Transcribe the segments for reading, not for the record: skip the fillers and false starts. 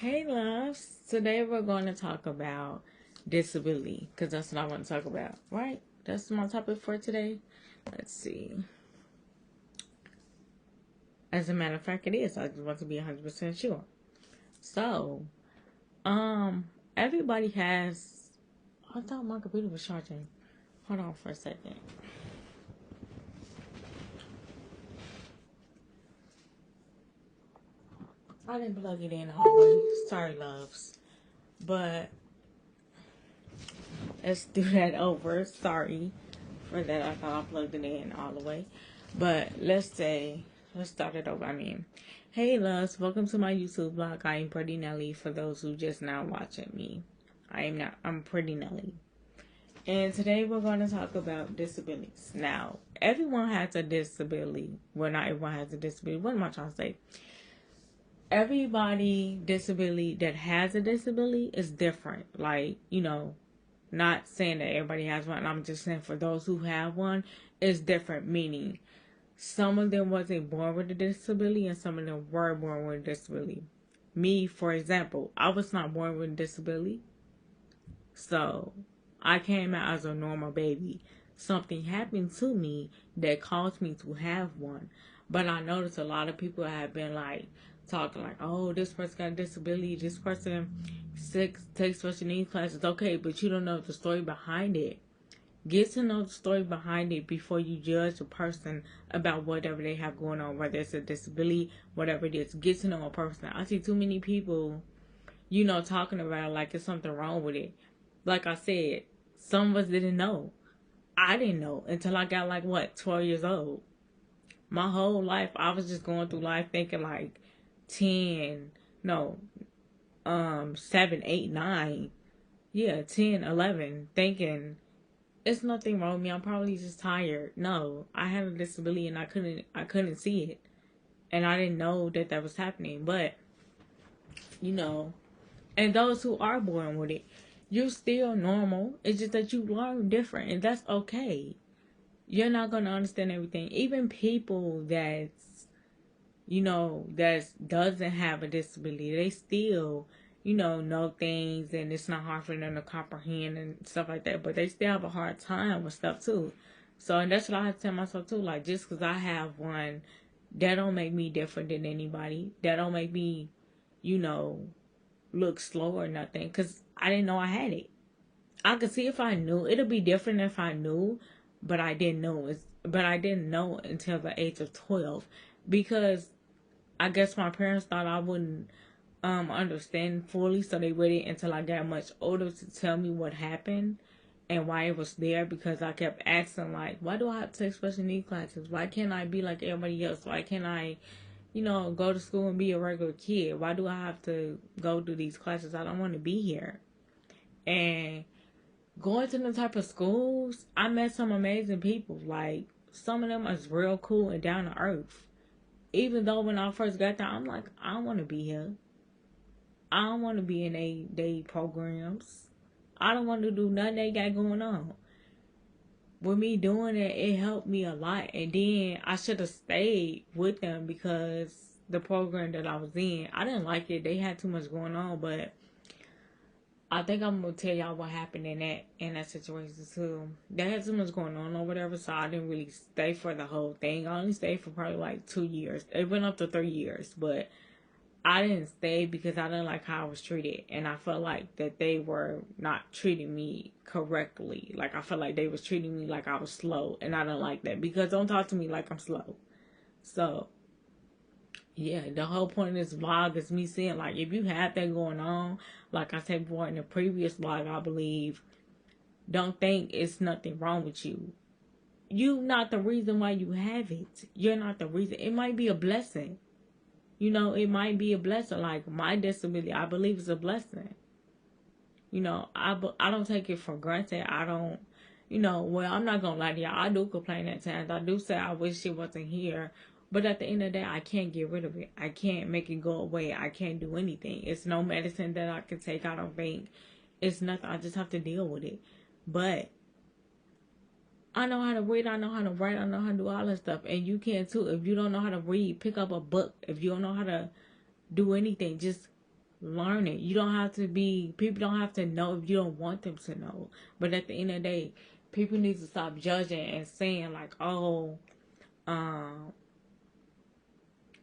Hey, loves. Today we're going to talk about disability because that's what I want to talk about, right? That's my topic for today. Let's see. As a matter of fact, it is. I just want to be 100% sure. So, everybody has. I thought my computer was charging. Hold on for a second. I didn't plug it in all the way. Sorry, loves. But let's do that over. Sorry for that. I thought I plugged it in all the way. But let's start it over. Hey loves, welcome to my YouTube vlog. I am Pretty Nelly for those who just now watching me. I'm Pretty Nelly. And today we're going to talk about disabilities. Now, everyone has a disability. Well, not everyone has a disability. What am I trying to say? Everybody disability that has a disability is different. Like, not saying that everybody has one. I'm just saying for those who have one, it's different. Meaning, some of them wasn't born with a disability and some of them were born with a disability. Me, for example, I was not born with a disability. So, I came out as a normal baby. Something happened to me that caused me to have one. But I noticed a lot of people have been like, talking like, oh, this person got a disability, this person takes special needs classes. Okay, but you don't know the story behind it. Get to know the story behind it before you judge a person about whatever they have going on, whether it's a disability, whatever it is. Get to know a person. I see too many people, talking about it like there's something wrong with it. Like I said, some of us didn't know. I didn't know until I got 12 years old. My whole life, I was just going through life thinking 10, no, 7, 8, 9, 10, 11, thinking it's nothing wrong with me. I'm probably just tired. No, I have a disability and I couldn't see it. And I didn't know that was happening. But, and those who are born with it, you're still normal. It's just that you learn different and that's okay. You're not going to understand everything. Even people that doesn't have a disability, they still, know things and it's not hard for them to comprehend and stuff like that, but they still have a hard time with stuff too. So, and that's what I have to tell myself too, like, just because I have one, that don't make me different than anybody. That don't make me, look slow or nothing, because I didn't know I had it. I could see if I knew. It'll be different if I knew, but I didn't know. But I didn't know until the age of 12, because I guess my parents thought I wouldn't understand fully, so they waited until I got much older to tell me what happened and why it was there, because I kept asking, like, why do I have to take special needs classes? Why can't I be like everybody else? Why can't I, go to school and be a regular kid? Why do I have to go to these classes? I don't want to be here. And going to the type of schools, I met some amazing people. Like, some of them is real cool and down to earth. Even though when I first got there, I'm like, I don't want to be here. I don't want to be in they programs. I don't want to do nothing they got going on. With me doing it, it helped me a lot. And then I should have stayed with them because the program that I was in, I didn't like it. They had too much going on. But I think I'm gonna tell y'all what happened in that situation too. They had too much going on or whatever, so I didn't really stay for the whole thing. I only stayed for probably 2 years. It went up to 3 years, but I didn't stay because I didn't like how I was treated, and I felt like that they were not treating me correctly. Like, I felt like they was treating me like I was slow, and I didn't like that, because don't talk to me like I'm slow. So, yeah, the whole point of this vlog is me saying, like, if you have that going on, like I said before in the previous vlog, I believe, don't think it's nothing wrong with you. You not the reason why you have it. You're not the reason. It might be a blessing. It might be a blessing. Like, my disability, I believe, is a blessing. I don't take it for granted. I don't, well, I'm not going to lie to y'all. I do complain at times. I do say I wish it wasn't here. But at the end of the day, I can't get rid of it. I can't make it go away. I can't do anything. It's no medicine that I can take. I don't think. It's nothing. I just have to deal with it. But I know how to read, I know how to write, I know how to do all that stuff. And you can too. If you don't know how to read, pick up a book. If you don't know how to do anything, just learn it. You don't have to be, people don't have to know if you don't want them to know. But at the end of the day, people need to stop judging and saying like, um,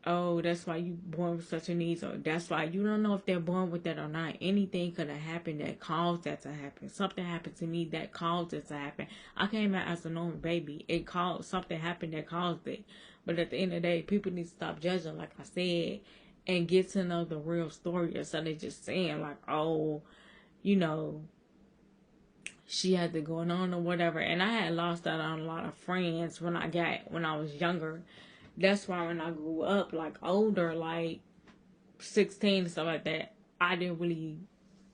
oh, that's why you born with such a needs, or that's why you don't know if they're born with that or not. Anything could have happened that caused that to happen. Something happened to me that caused it to happen. I came out as a normal baby. It caused something happened that caused it. But at the end of the day, people need to stop judging, like I said, and get to know the real story instead of just saying like, oh, you know, she had it going on or whatever. And I had lost out on a lot of friends when I was younger. That's why when I grew up, like older, like 16 and stuff like that, I didn't really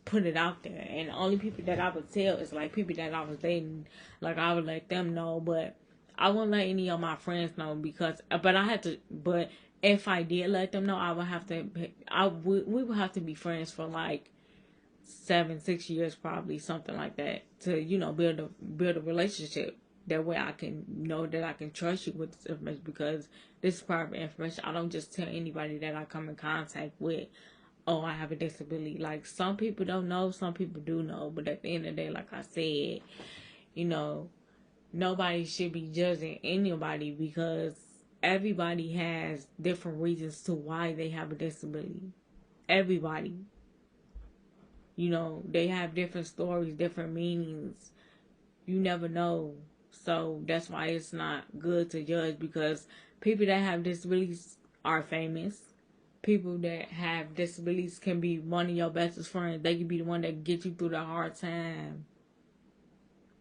put it out there. And the only people that I would tell is like people that I was dating. Like I would let them know, but I wouldn't let any of my friends know because, but if I did let them know, we would have to be friends for like 6 years, probably something like that, to build a relationship. That way I can know that I can trust you with this information, because this is private information. I don't just tell anybody that I come in contact with, oh, I have a disability. Like, some people don't know, some people do know, but at the end of the day, like I said, nobody should be judging anybody, because everybody has different reasons to why they have a disability. Everybody. They have different stories, different meanings. You never know. So that's why it's not good to judge, because people that have disabilities are famous. People that have disabilities can be one of your bestest friends. They can be the one that get you through the hard time.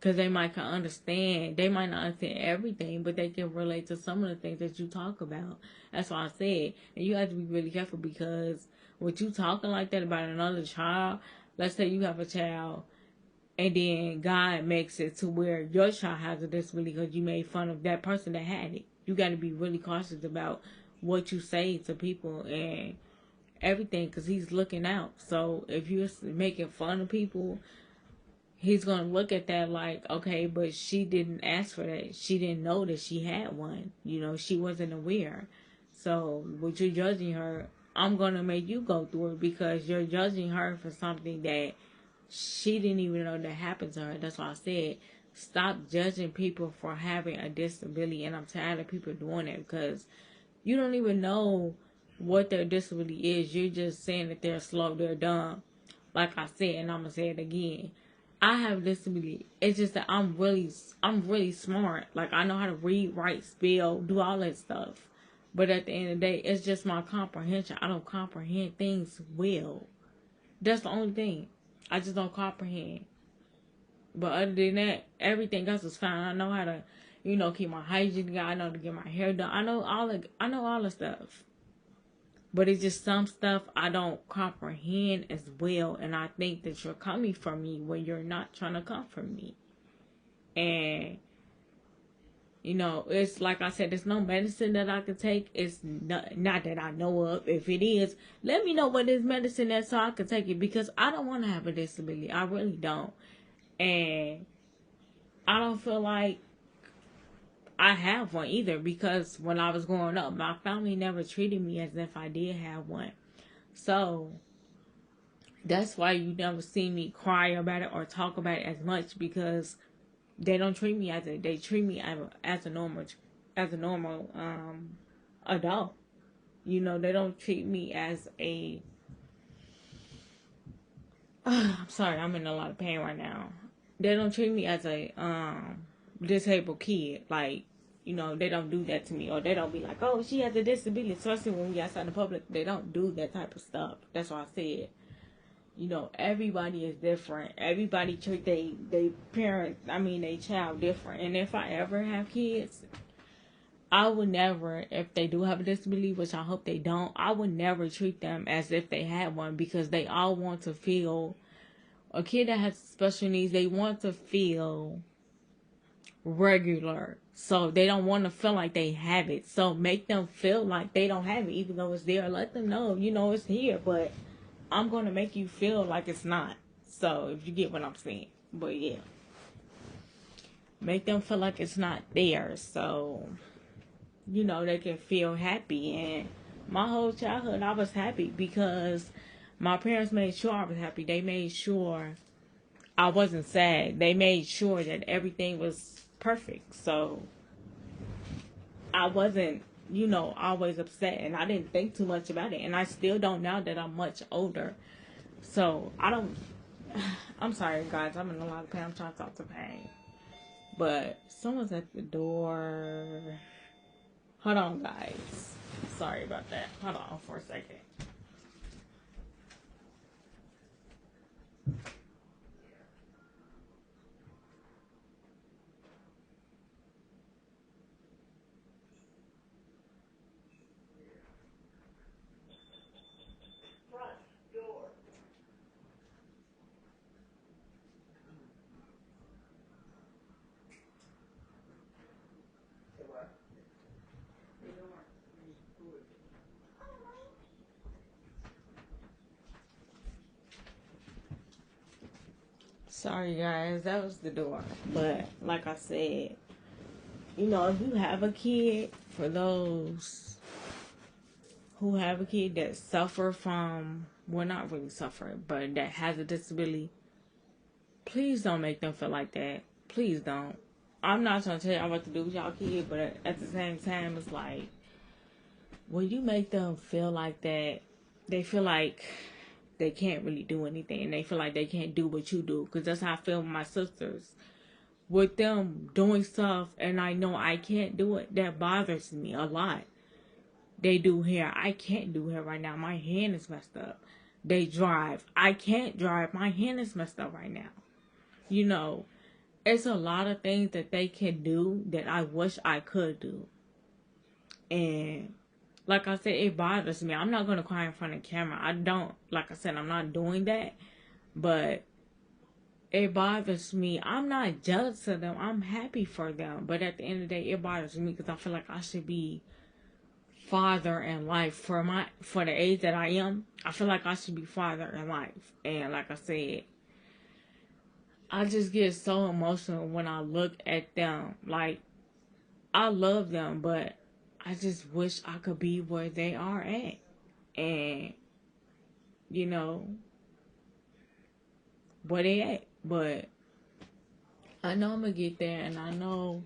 Because they might can understand. They might not understand everything, but they can relate to some of the things that you talk about. That's why I said. And you have to be really careful, because with you talking like that about another child, let's say you have a child, and then God makes it to where your child has a disability because you made fun of that person that had it. You got to be really cautious about what you say to people and everything, because he's looking out. So if you're making fun of people, he's going to look at that like, okay, but she didn't ask for that. She didn't know that she had one. She wasn't aware. So with you judging her, I'm going to make you go through it, because you're judging her for something that she didn't even know that happened to her. That's why I said, stop judging people for having a disability. And I'm tired of people doing it, because you don't even know what their disability is. You're just saying that they're slow, they're dumb. Like I said, and I'm going to say it again. I have a disability. It's just that I'm really smart. Like, I know how to read, write, spell, do all that stuff. But at the end of the day, it's just my comprehension. I don't comprehend things well. That's the only thing. I just don't comprehend. But other than that, everything else is fine. I know how to, keep my hygiene. I know to get my hair done. I know all the stuff. But it's just some stuff I don't comprehend as well. And I think that you're coming from me when you're not trying to come from me. And, it's like I said, there's no medicine that I can take. It's not that I know of. If it is, let me know what this medicine is so I can take it. Because I don't want to have a disability. I really don't. And I don't feel like I have one either, because when I was growing up, my family never treated me as if I did have one. So that's why you never see me cry about it or talk about it as much, because they don't treat me they treat me as a normal adult. They don't treat me as a I'm sorry, I'm in a lot of pain right now. They don't treat me as a disabled kid. Like, they don't do that to me. Or they don't be like, oh, she has a disability. Especially when we outside in the public, they don't do that type of stuff. That's why I said, everybody is different. Everybody treat they child different. And if I ever have kids, I would never, if they do have a disability, which I hope they don't, I would never treat them as if they had one, because they all want to feel, a kid that has special needs, they want to feel regular. So they don't want to feel like they have it. So make them feel like they don't have it, even though it's there. Let them know, it's here, but I'm going to make you feel like it's not. So if you get what I'm saying. But yeah. Make them feel like it's not there. So, they can feel happy. And my whole childhood, I was happy, because My parents made sure I was happy. They made sure I wasn't sad. They made sure that everything was perfect. So I wasn't, always upset, and I didn't think too much about it. And I still don't now that I'm much older. So I don't. I'm sorry, guys. I'm in a lot of pain. I'm trying to talk to pain. But someone's at the door. Hold on, guys. Sorry about that. Hold on for a second. Sorry, guys. That was the door. But like I said, if you have a kid, for those who have a kid that suffer from, well, not really suffer, but that has a disability, please don't make them feel like that. Please don't. I'm not trying to tell y'all what to do with y'all kid, but at the same time, it's like, when you make them feel like that, they feel like they can't really do anything. They feel like they can't do what you do. Because that's how I feel with my sisters. With them doing stuff and I know I can't do it, that bothers me a lot. They do hair. I can't do hair right now. My hand is messed up. They drive. I can't drive. My hand is messed up right now. It's a lot of things that they can do that I wish I could do. And like I said, it bothers me. I'm not going to cry in front of camera. Like I said, I'm not doing that. But it bothers me. I'm not jealous of them. I'm happy for them. But at the end of the day, it bothers me because I feel like I should be father in life for the age that I am. I feel like I should be father in life. And like I said, I just get so emotional when I look at them. Like, I love them, but I just wish I could be where they are at. And, where they at. But I know I'm going to get there, and I know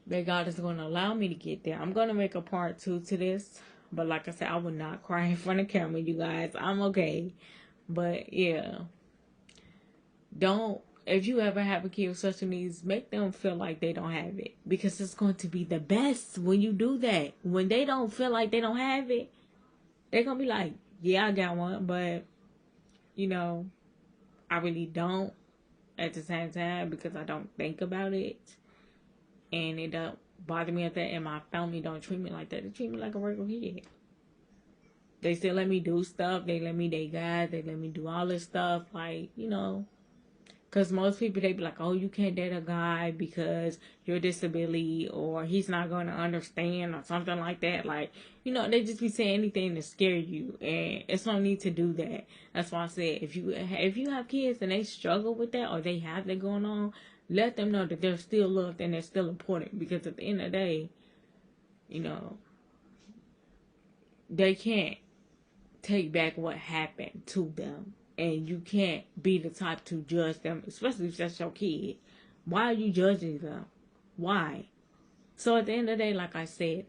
that God is going to allow me to get there. I'm going to make a part 2 to this. But like I said, I will not cry in front of camera, you guys. I'm okay. But, yeah. If you ever have a kid with special needs, make them feel like they don't have it. Because it's going to be the best when you do that. When they don't feel like they don't have it, they're going to be like, yeah, I got one. But, I really don't at the same time because I don't think about it. And it don't bother me at that. And my family don't treat me like that. They treat me like a regular kid. They still let me do stuff. They let me date guys. They let me do all this stuff. Like, because most people, they be like, oh, you can't date a guy because you're a disability or he's not going to understand or something like that. Like, they just be saying anything to scare you. And it's no need to do that. That's why I said, if you have kids and they struggle with that or they have that going on, let them know that they're still loved and they're still important. Because at the end of the day, they can't take back what happened to them. And you can't be the type to judge them, especially if that's your kid. Why are you judging them? Why? So at the end of the day, like I said,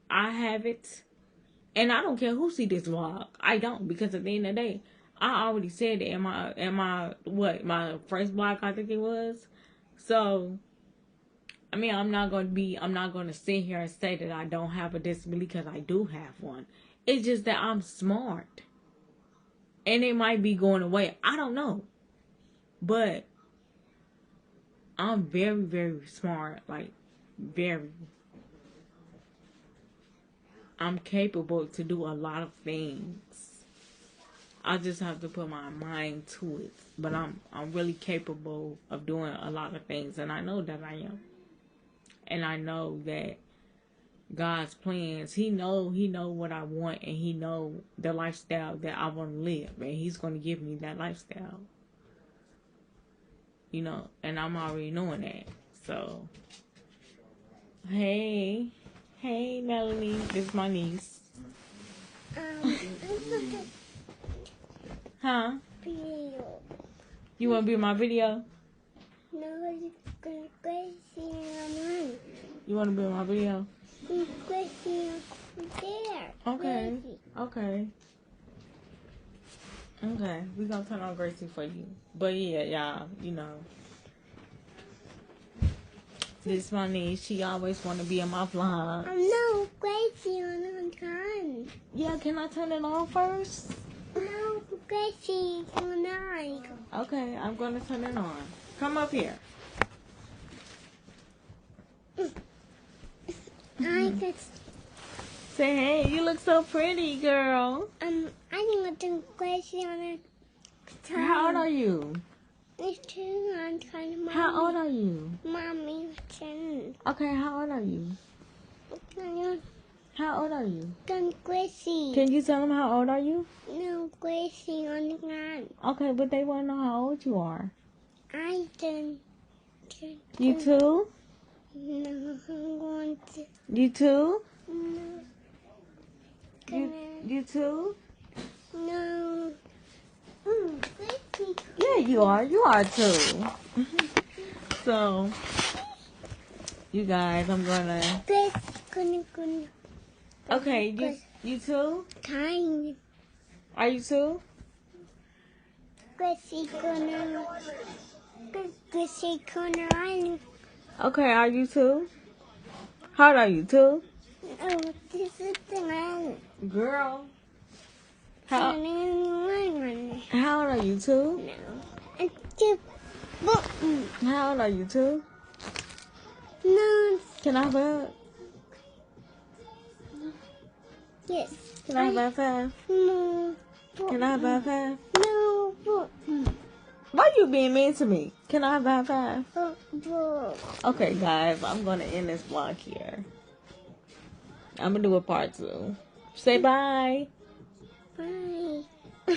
I have it. And I don't care who see this vlog. I don't. Because at the end of the day, I already said it in my first vlog, I think it was. So, I mean, I'm not going to sit here and say that I don't have a disability because I do have one. It's just that I'm smart. And it might be going away. I don't know. But I'm very, very smart. Like, very. I'm capable to do a lot of things. I just have to put my mind to it. But I'm really capable of doing a lot of things. And I know that I am. And I know that God's plans, He know what I want, and He know the lifestyle that I want to live, and He's going to give me that lifestyle, and I'm already knowing that. So, hey Melanie, this is my niece. Huh? Video. You want to be in my video? No, it's Gracie on. You want to be in my video? Gracie there. Okay. Gracie. Okay. Okay. We gonna turn on Gracie for you. But yeah, y'all, you know. This my niece. She always want to be in my vlog. No, Gracie on time. Yeah, can I turn it on first? No, Gracie on. Okay, I'm gonna turn it on. Come up here. I could. Say hey, you look so pretty, girl. I think to Gracie on a time. How old are you? It's 2 on time. Mommy. How old are you? Mommy, 10. Okay, how old are you? How old are you? Gracie. Can you tell them how old are you? No, Gracie on the ground. Okay, but they want to know how old you are. I done. You too? No, I'm going to. You too? No. You too? No. Gracie. Yeah, you are. You are too. So, you guys, I'm gonna. Gracie, Okay, you too? time. Are you too? Gracie, Gracie, Okay, are you too? How old are you too? Oh, this is the man. Girl. How How old are you too? No. It's just button. How old are you too? No. Can I have a? Yes. Can I have a five? No. Can I have a five? No. Button. Why you being mean to me? Can I have a five? Button. Okay, guys, I'm gonna end this vlog here. I'm gonna do a part 2. Say bye. Bye.